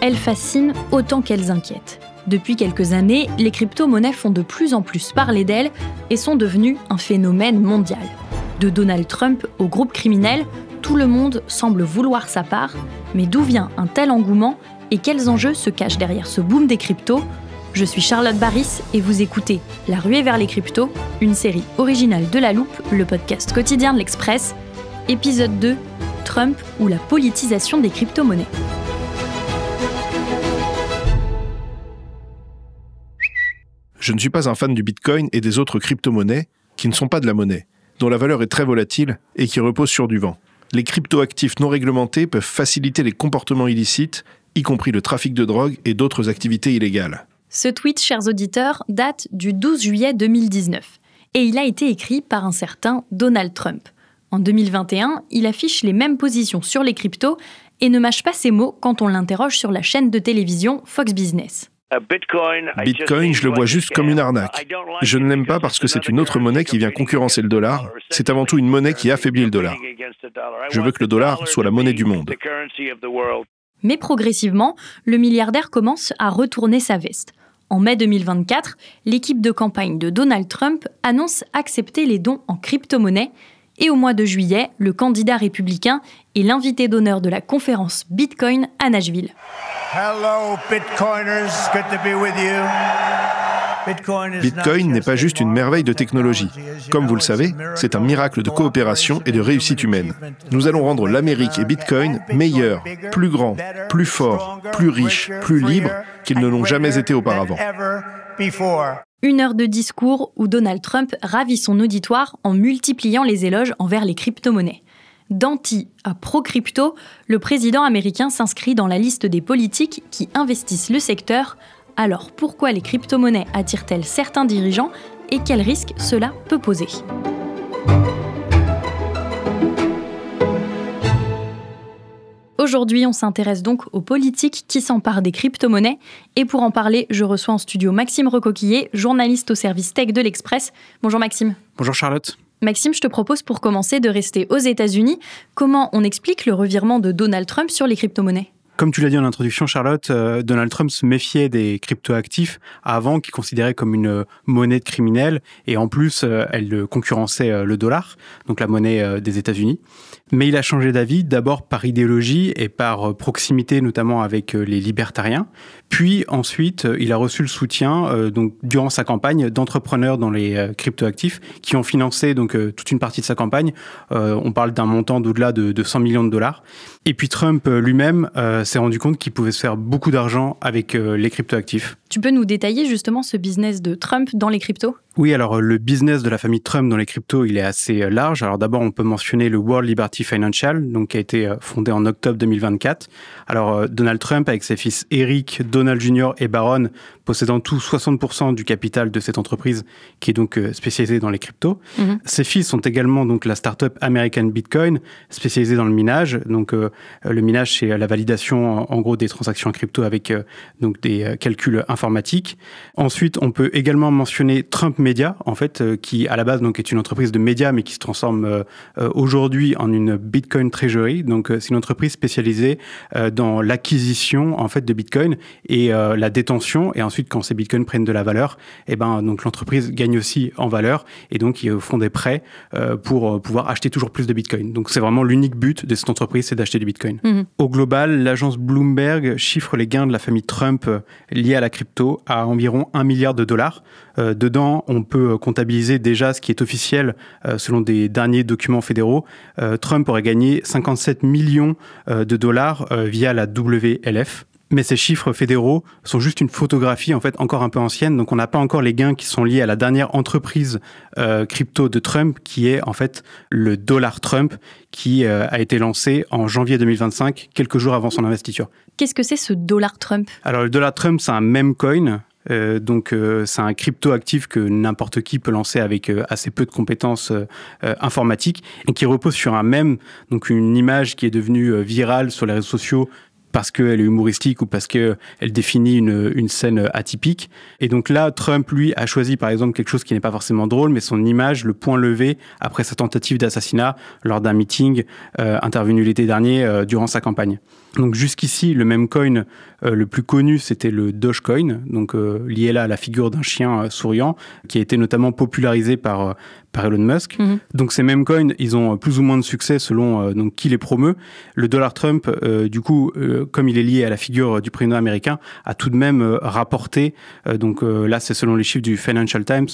elles fascinent autant qu'elles inquiètent. Depuis quelques années, les crypto-monnaies font de plus en plus parler d'elles et sont devenues un phénomène mondial. De Donald Trump au groupe criminel, tout le monde semble vouloir sa part, mais d'où vient un tel engouement et quels enjeux se cachent derrière ce boom des cryptos ? Je suis Charlotte Baris et vous écoutez La Ruée vers les cryptos, une série originale de La Loupe, le podcast quotidien de l'Express. Épisode 2, Trump ou la politisation des crypto-monnaies. Je ne suis pas un fan du Bitcoin et des autres crypto-monnaies qui ne sont pas de la monnaie, dont la valeur est très volatile et qui repose sur du vent. Les crypto-actifs non réglementés peuvent faciliter les comportements illicites, y compris le trafic de drogue et d'autres activités illégales. Ce tweet, chers auditeurs, date du 12 juillet 2019 et il a été écrit par un certain Donald Trump. En 2021, il affiche les mêmes positions sur les cryptos et ne mâche pas ses mots quand on l'interroge sur la chaîne de télévision Fox Business. Bitcoin, je le vois juste comme une arnaque. Je ne l'aime pas parce que c'est une autre monnaie qui vient concurrencer le dollar. C'est avant tout une monnaie qui affaiblit le dollar. Je veux que le dollar soit la monnaie du monde. Mais progressivement, le milliardaire commence à retourner sa veste. En mai 2024, l'équipe de campagne de Donald Trump annonce accepter les dons en crypto-monnaie. Et au mois de juillet, le candidat républicain est l'invité d'honneur de la conférence Bitcoin à Nashville. Hello, Bitcoiners. Good to be with you. Bitcoin n'est pas juste une merveille de technologie. Comme vous le savez, c'est un miracle de coopération et de réussite humaine. Nous allons rendre l'Amérique et Bitcoin meilleurs, plus grands, plus forts, plus riches, plus libres qu'ils ne l'ont jamais été auparavant. Une heure de discours où Donald Trump ravit son auditoire en multipliant les éloges envers les crypto-monnaies. D'anti à pro-crypto, le président américain s'inscrit dans la liste des politiques qui investissent le secteur. Alors pourquoi les crypto-monnaies attirent-elles certains dirigeants et quels risques cela peut poser ? Aujourd'hui, on s'intéresse donc aux politiques qui s'emparent des crypto-monnaies. Et pour en parler, je reçois en studio Maxime Recoquillier, journaliste au service tech de l'Express. Bonjour Maxime. Bonjour Charlotte. Maxime, je te propose pour commencer de rester aux États-Unis. Comment on explique le revirement de Donald Trump sur les crypto-monnaies ? Comme tu l'as dit en introduction, Charlotte, Donald Trump se méfiait des crypto-actifs avant qu'il considérait comme une monnaie de criminels et en plus, elle concurrençait le dollar, donc la monnaie des États-Unis. Mais il a changé d'avis, d'abord par idéologie et par proximité, notamment avec les libertariens. Puis ensuite, il a reçu le soutien, donc durant sa campagne, d'entrepreneurs dans les crypto-actifs qui ont financé donc toute une partie de sa campagne. On parle d'un montant d'au-delà de 100 millions de dollars. Et puis Trump lui-même s'est rendu compte qu'il pouvait se faire beaucoup d'argent avec les crypto-actifs. Tu peux nous détailler justement ce business de Trump dans les cryptos ? Oui, alors le business de la famille Trump dans les cryptos, il est assez large. Alors d'abord, on peut mentionner le World Liberty Financial, donc qui a été fondé en octobre 2024. Alors Donald Trump, avec ses fils Eric, Donald Jr. et Barron, possédant tous 60% du capital de cette entreprise qui est donc spécialisée dans les cryptos. Ses fils sont également donc la start-up American Bitcoin, spécialisée dans le minage. Donc le minage, c'est la validation en gros des transactions en crypto avec donc des calculs informatiques. Ensuite, on peut également mentionner Trump Media, en fait, qui à la base donc est une entreprise de médias, mais qui se transforme aujourd'hui en une Bitcoin Treasury. Donc c'est une entreprise spécialisée dans l'acquisition en fait de Bitcoin et la détention. Et ensuite, quand ces Bitcoins prennent de la valeur, et donc l'entreprise gagne aussi en valeur et donc ils font des prêts pour pouvoir acheter toujours plus de Bitcoin. Donc c'est vraiment l'unique but de cette entreprise, c'est d'acheter du Bitcoin. Au global, l'agence Bloomberg chiffre les gains de la famille Trump liés à la crypto à environ 1 milliard de dollars. Dedans, on peut comptabiliser déjà ce qui est officiel selon des derniers documents fédéraux. Trump aurait gagné 57 millions de dollars via la WLF. Mais ces chiffres fédéraux sont juste une photographie, en fait, encore un peu ancienne. Donc, on n'a pas encore les gains qui sont liés à la dernière entreprise crypto de Trump, qui est, en fait, le dollar Trump, qui a été lancé en janvier 2025, quelques jours avant son investiture. Qu'est-ce que c'est ce dollar Trump ? Alors, le dollar Trump, c'est un meme coin. C'est un crypto-actif que n'importe qui peut lancer avec assez peu de compétences informatiques et qui repose sur un mème, donc une image qui est devenue virale sur les réseaux sociaux parce qu'elle est humoristique ou parce qu'elle définit une scène atypique. Et donc là, Trump, lui, a choisi par exemple quelque chose qui n'est pas forcément drôle, mais son image, le point levé après sa tentative d'assassinat lors d'un meeting intervenu l'été dernier durant sa campagne. Donc jusqu'ici, le meme coin Le plus connu, c'était le Dogecoin, donc lié là à la figure d'un chien souriant, qui a été notamment popularisé par Elon Musk. Donc ces mêmes coins, ils ont plus ou moins de succès selon donc qui les promeut. Le dollar Trump, du coup, comme il est lié à la figure du président américain, a tout de même rapporté, là c'est selon les chiffres du Financial Times,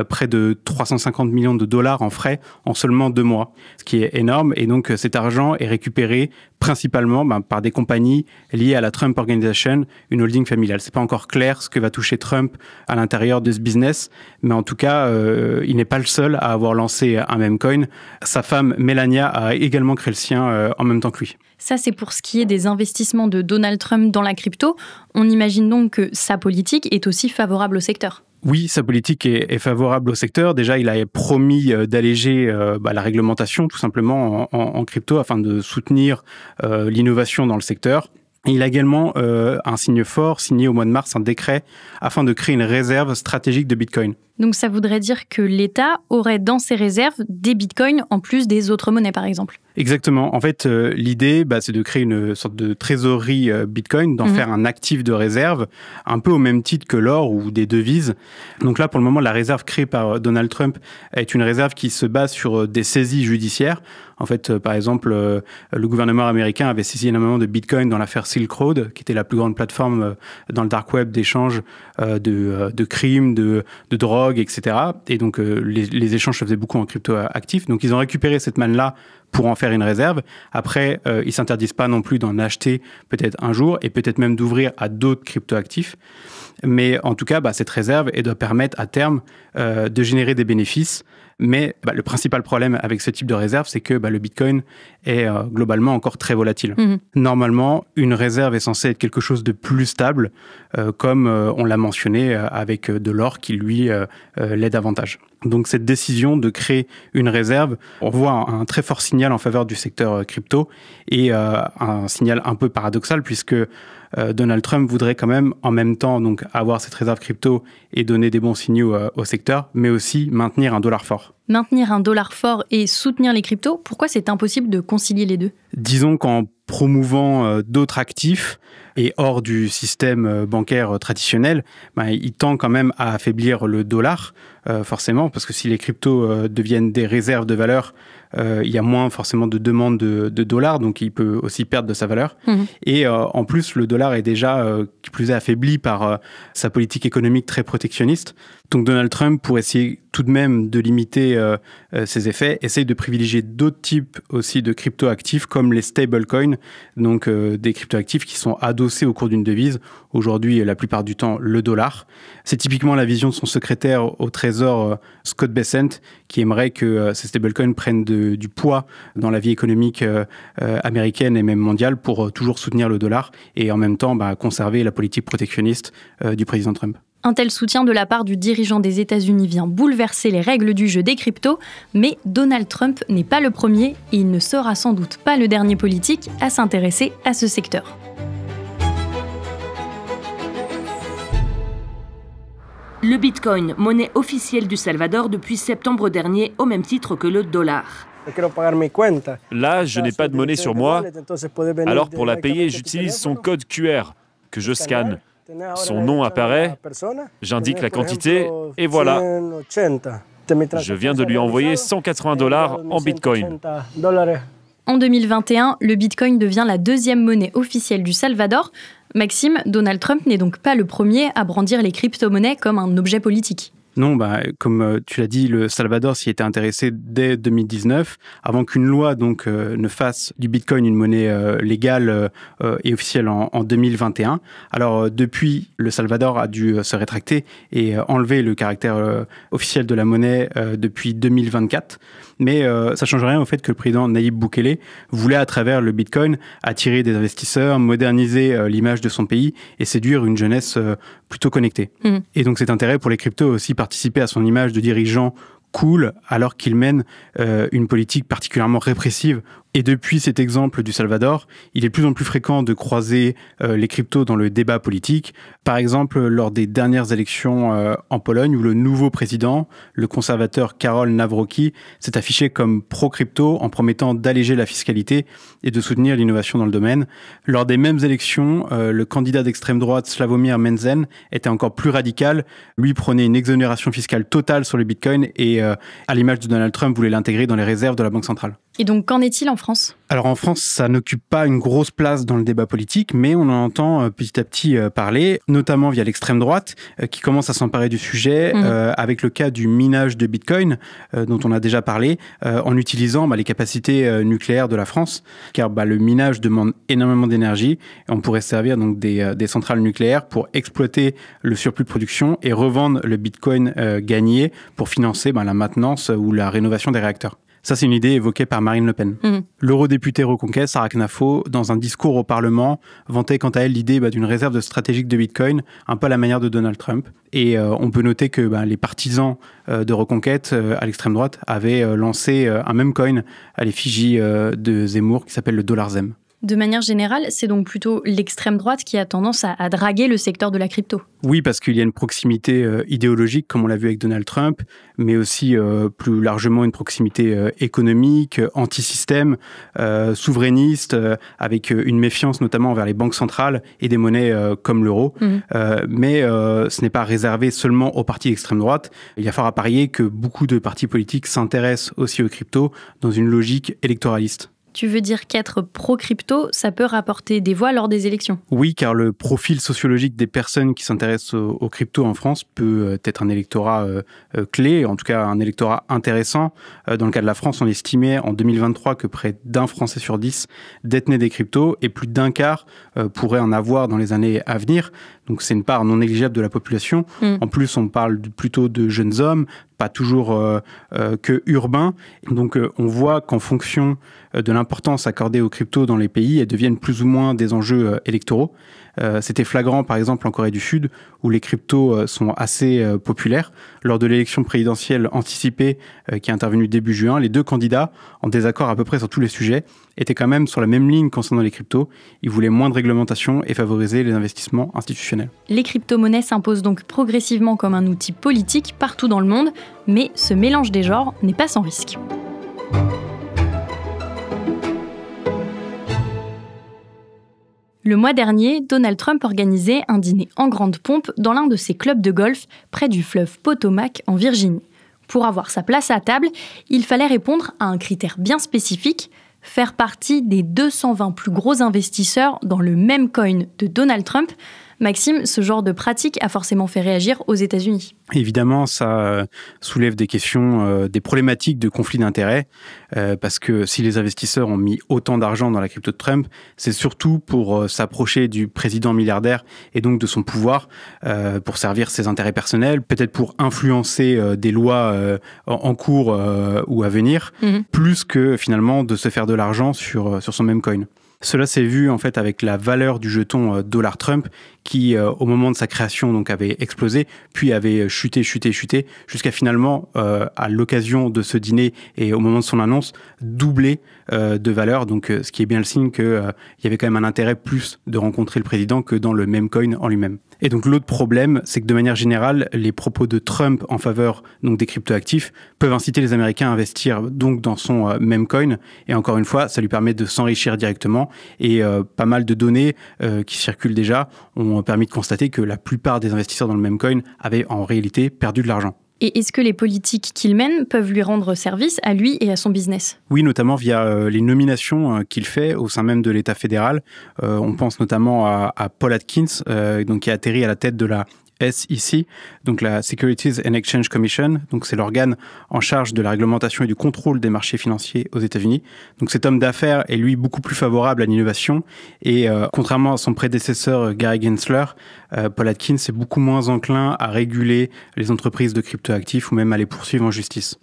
près de 350 millions de dollars en frais en seulement 2 mois, ce qui est énorme. Et donc cet argent est récupéré principalement par des compagnies liées à la Trump Organization, une holding familiale. C'est pas encore clair ce que va toucher Trump à l'intérieur de ce business, mais en tout cas, il n'est pas le seul à avoir lancé un meme coin. Sa femme, Melania, a également créé le sien en même temps que lui. Ça, c'est pour ce qui est des investissements de Donald Trump dans la crypto. On imagine donc que sa politique est aussi favorable au secteur. Oui, sa politique est favorable au secteur. Déjà, il a promis d'alléger la réglementation, tout simplement, en crypto, afin de soutenir l'innovation dans le secteur. Et il a également un signe fort, signé au mois de mars, un décret afin de créer une réserve stratégique de Bitcoin. Donc ça voudrait dire que l'État aurait dans ses réserves des bitcoins en plus des autres monnaies, par exemple. Exactement. En fait, l'idée, c'est de créer une sorte de trésorerie Bitcoin, d'en faire un actif de réserve, un peu au même titre que l'or ou des devises. Donc là, pour le moment, la réserve créée par Donald Trump est une réserve qui se base sur des saisies judiciaires. En fait, par exemple, le gouvernement américain avait saisi énormément de Bitcoin dans l'affaire Silk Road, qui était la plus grande plateforme dans le dark web d'échange de crimes, de drogue, etc. Et donc, les échanges se faisaient beaucoup en crypto actifs. Donc, ils ont récupéré cette manne-là pour en faire une réserve. Après, ils s'interdisent pas non plus d'en acheter peut-être un jour et peut-être même d'ouvrir à d'autres crypto-actifs. Mais en tout cas, cette réserve, elle doit permettre à terme de générer des bénéfices. Mais le principal problème avec ce type de réserve, c'est que le Bitcoin est globalement encore très volatile. Normalement, une réserve est censée être quelque chose de plus stable, comme on l'a mentionné avec de l'or qui, lui, l'est davantage. Donc cette décision de créer une réserve, on voit un très fort signal en faveur du secteur crypto et un signal un peu paradoxal puisque Donald Trump voudrait quand même en même temps donc avoir cette réserve crypto et donner des bons signaux au secteur, mais aussi maintenir un dollar fort. Maintenir un dollar fort et soutenir les cryptos, pourquoi c'est impossible de concilier les deux ? Disons qu'en promouvant d'autres actifs et hors du système bancaire traditionnel, il tend quand même à affaiblir le dollar, forcément, parce que si les cryptos deviennent des réserves de valeur, il y a moins forcément de demande de dollars, donc il peut aussi perdre de sa valeur. Et en plus, le dollar est déjà, qui plus est, affaibli par sa politique économique très protectionniste. Donc Donald Trump, pour essayer tout de même de limiter ses effets, essaye de privilégier d'autres types aussi de crypto-actifs, comme les stablecoins, donc des crypto-actifs qui sont adossés au cours d'une devise. Aujourd'hui, la plupart du temps, le dollar. C'est typiquement la vision de son secrétaire au Trésor, Scott Bessent, qui aimerait que ces stablecoins prennent du poids dans la vie économique américaine et même mondiale pour toujours soutenir le dollar et en même temps conserver la politique protectionniste du président Trump. Un tel soutien de la part du dirigeant des États-Unis vient bouleverser les règles du jeu des cryptos, mais Donald Trump n'est pas le premier et il ne sera sans doute pas le dernier politique à s'intéresser à ce secteur. Le Bitcoin, monnaie officielle du Salvador depuis septembre dernier, au même titre que le dollar. Là, je n'ai pas de monnaie sur moi, alors pour la payer, j'utilise son code QR que je scanne. Son nom apparaît, j'indique la quantité et voilà. Je viens de lui envoyer $180 en Bitcoin. En 2021, le Bitcoin devient la deuxième monnaie officielle du Salvador. Maxime, Donald Trump n'est donc pas le premier à brandir les crypto-monnaies comme un objet politique. Non, comme tu l'as dit, le Salvador s'y était intéressé dès 2019, avant qu'une loi donc ne fasse du Bitcoin une monnaie légale et officielle en 2021. Alors depuis, le Salvador a dû se rétracter et enlever le caractère officiel de la monnaie depuis 2024. Mais ça change rien au fait que le président Nayib Bukele voulait, à travers le Bitcoin, attirer des investisseurs, moderniser l'image de son pays et séduire une jeunesse plutôt connectée. Et donc cet intérêt pour les cryptos aussi participer à son image de dirigeant cool, alors qu'il mène une politique particulièrement répressive Et depuis cet exemple du Salvador, il est de plus en plus fréquent de croiser les cryptos dans le débat politique. Par exemple, lors des dernières élections en Pologne, où le nouveau président, le conservateur Karol Nawrocki, s'est affiché comme pro-crypto en promettant d'alléger la fiscalité et de soutenir l'innovation dans le domaine. Lors des mêmes élections, le candidat d'extrême droite Sławomir Mencen était encore plus radical. Lui prônait une exonération fiscale totale sur le Bitcoin et, à l'image de Donald Trump, voulait l'intégrer dans les réserves de la Banque centrale. Et donc, qu'en est-il en France ? Alors en France, ça n'occupe pas une grosse place dans le débat politique, mais on en entend petit à petit parler, notamment via l'extrême droite, qui commence à s'emparer du sujet, avec le cas du minage de Bitcoin, dont on a déjà parlé, en utilisant les capacités nucléaires de la France, car le minage demande énormément d'énergie, et on pourrait servir donc des centrales nucléaires pour exploiter le surplus de production et revendre le Bitcoin gagné pour financer la maintenance ou la rénovation des réacteurs. Ça, c'est une idée évoquée par Marine Le Pen. L'eurodéputée Reconquête, Sarah Knafo, dans un discours au Parlement, vantait quant à elle l'idée d'une réserve stratégique de Bitcoin, un peu à la manière de Donald Trump. Et on peut noter que les partisans de Reconquête, à l'extrême droite, avaient lancé un même coin à l'effigie de Zemmour qui s'appelle le $Zem. De manière générale, c'est donc plutôt l'extrême droite qui a tendance à draguer le secteur de la crypto. Oui, parce qu'il y a une proximité idéologique, comme on l'a vu avec Donald Trump, mais aussi plus largement une proximité économique, anti-système, souverainiste, avec une méfiance notamment envers les banques centrales et des monnaies comme l'euro. Mais ce n'est pas réservé seulement aux partis d'extrême droite. Il y a fort à parier que beaucoup de partis politiques s'intéressent aussi aux cryptos dans une logique électoraliste. Tu veux dire qu'être pro-crypto, ça peut rapporter des voix lors des élections ? Oui, car le profil sociologique des personnes qui s'intéressent aux cryptos en France peut être un électorat clé, en tout cas un électorat intéressant. Dans le cas de la France, on estimait en 2023 que près d'1 Français sur 10 détenait des cryptos et plus d'1 quart pourrait en avoir dans les années à venir. Donc c'est une part non négligeable de la population. En plus, on parle plutôt de jeunes hommes, pas toujours que urbains. Donc on voit qu'en fonction de l'importance accordée aux cryptos dans les pays, elles deviennent plus ou moins des enjeux électoraux. C'était flagrant, par exemple, en Corée du Sud, où les cryptos sont assez populaires. Lors de l'élection présidentielle anticipée qui est intervenue début juin, les deux candidats, en désaccord à peu près sur tous les sujets, étaient quand même sur la même ligne concernant les cryptos. Ils voulaient moins de réglementation et favoriser les investissements institutionnels. Les crypto-monnaies s'imposent donc progressivement comme un outil politique partout dans le monde, mais ce mélange des genres n'est pas sans risque. Le mois dernier, Donald Trump organisait un dîner en grande pompe dans l'un de ses clubs de golf près du fleuve Potomac en Virginie. Pour avoir sa place à table, il fallait répondre à un critère bien spécifique, faire partie des 220 plus gros investisseurs dans le même coin de Donald Trump. Maxime, ce genre de pratique a forcément fait réagir aux États-Unis. Évidemment, ça soulève des questions, des problématiques de conflit d'intérêts, parce que si les investisseurs ont mis autant d'argent dans la crypto de Trump, c'est surtout pour s'approcher du président milliardaire et donc de son pouvoir, pour servir ses intérêts personnels, peut-être pour influencer des lois en cours ou à venir, plus que finalement de se faire de l'argent sur son même coin. Cela s'est vu en fait avec la valeur du jeton dollar Trump qui, au moment de sa création, donc avait explosé, puis avait chuté, jusqu'à finalement, à l'occasion de ce dîner et au moment de son annonce, doubler de valeur. Donc, ce qui est bien le signe qu'il y avait quand même un intérêt plus de rencontrer le président que dans le même coin en lui-même. Et donc, l'autre problème, c'est que de manière générale, les propos de Trump en faveur donc des cryptoactifs peuvent inciter les Américains à investir donc dans son même coin. Et encore une fois, ça lui permet de s'enrichir directement. Et pas mal de données qui circulent déjà ont permis de constater que la plupart des investisseurs dans le même coin avaient en réalité perdu de l'argent. Et est-ce que les politiques qu'il mène peuvent lui rendre service à lui et à son business ? Oui, notamment via les nominations qu'il fait au sein même de l'État fédéral. On pense notamment à Paul Atkins, donc qui a atterri à la tête de la SEC, donc la Securities and Exchange Commission, donc c'est l'organe en charge de la réglementation et du contrôle des marchés financiers aux États-Unis. Donc cet homme d'affaires est lui beaucoup plus favorable à l'innovation et contrairement à son prédécesseur Gary Gensler, Paul Atkins est beaucoup moins enclin à réguler les entreprises de cryptoactifs ou même à les poursuivre en justice.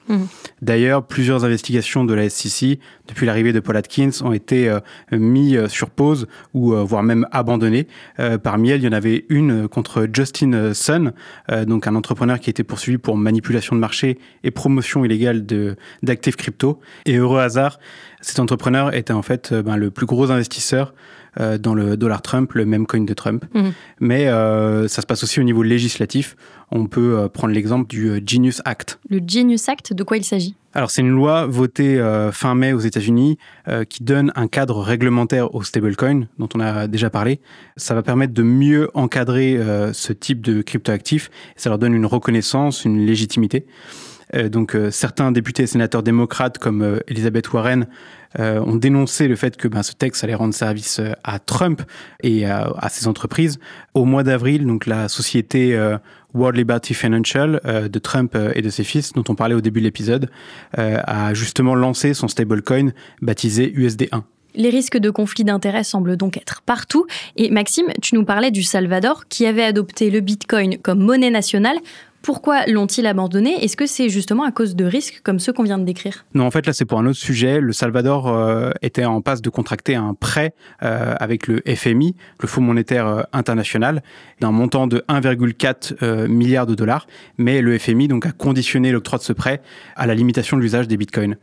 D'ailleurs, plusieurs investigations de la SEC depuis l'arrivée de Paul Atkins ont été mis sur pause ou voire même abandonnées. Parmi elles, il y en avait une contre Justin Sun, donc un entrepreneur qui a été poursuivi pour manipulation de marché et promotion illégale d'actifs crypto. Et heureux hasard, cet entrepreneur était en fait le plus gros investisseur dans le dollar Trump, le même coin de Trump. Mais ça se passe aussi au niveau législatif. On peut prendre l'exemple du Genius Act. Le Genius Act, de quoi il s'agit ? Alors, c'est une loi votée fin mai aux États-Unis qui donne un cadre réglementaire aux stablecoins, dont on a déjà parlé. Ça va permettre de mieux encadrer ce type de cryptoactifs. Ça leur donne une reconnaissance, une légitimité. Donc, certains députés et sénateurs démocrates comme Elizabeth Warren ont dénoncé le fait que ce texte allait rendre service à Trump et à ses entreprises. Au mois d'avril, donc la société World Liberty Financial de Trump et de ses fils, dont on parlait au début de l'épisode, a justement lancé son stablecoin baptisé USD1. Les risques de conflit d'intérêts semblent donc être partout. Et Maxime, tu nous parlais du Salvador qui avait adopté le Bitcoin comme monnaie nationale. Pourquoi l'ont-ils abandonné ? Est-ce que c'est justement à cause de risques comme ceux qu'on vient de décrire ? Non, en fait, là, c'est pour un autre sujet. Le Salvador était en passe de contracter un prêt avec le FMI, le Fonds monétaire international, d'un montant de 1,4 milliard de dollars. Mais le FMI donc, a conditionné l'octroi de ce prêt à la limitation de l'usage des bitcoins.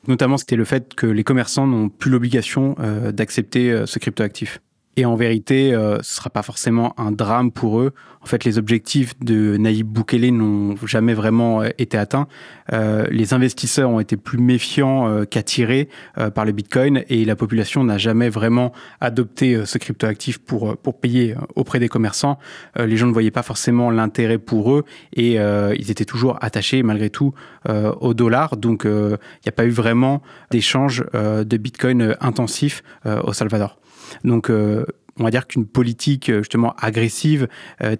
Notamment, c'était le fait que les commerçants n'ont plus l'obligation d'accepter ce cryptoactif. Et en vérité, ce ne sera pas forcément un drame pour eux. En fait, les objectifs de Nayib Bukele n'ont jamais vraiment été atteints. Les investisseurs ont été plus méfiants qu'attirés par le Bitcoin et la population n'a jamais vraiment adopté ce cryptoactif pour payer auprès des commerçants. Les gens ne voyaient pas forcément l'intérêt pour eux et ils étaient toujours attachés malgré tout au dollar. Donc, il n'y a pas eu vraiment d'échange de Bitcoin intensif au Salvador. Donc, on va dire qu'une politique justement agressive,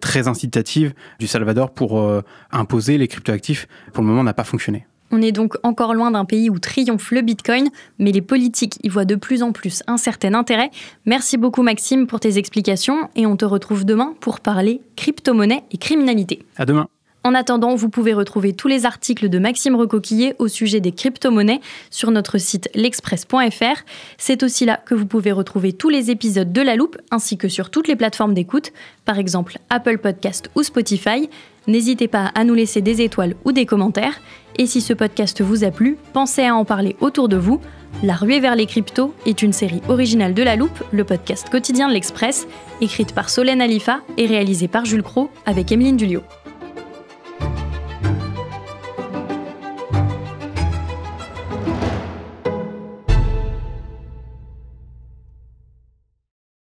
très incitative du Salvador pour imposer les cryptoactifs, pour le moment, n'a pas fonctionné. On est donc encore loin d'un pays où triomphe le Bitcoin, mais les politiques y voient de plus en plus un certain intérêt. Merci beaucoup Maxime pour tes explications et on te retrouve demain pour parler crypto-monnaie et criminalité. À demain. En attendant, vous pouvez retrouver tous les articles de Maxime Recoquillé au sujet des crypto-monnaies sur notre site l'express.fr. C'est aussi là que vous pouvez retrouver tous les épisodes de La Loupe, ainsi que sur toutes les plateformes d'écoute, par exemple Apple Podcast ou Spotify. N'hésitez pas à nous laisser des étoiles ou des commentaires. Et si ce podcast vous a plu, pensez à en parler autour de vous. La ruée vers les cryptos est une série originale de La Loupe, le podcast quotidien de l'Express, écrite par Solène Alifa et réalisée par Jules Cros avec Emeline Dulliot.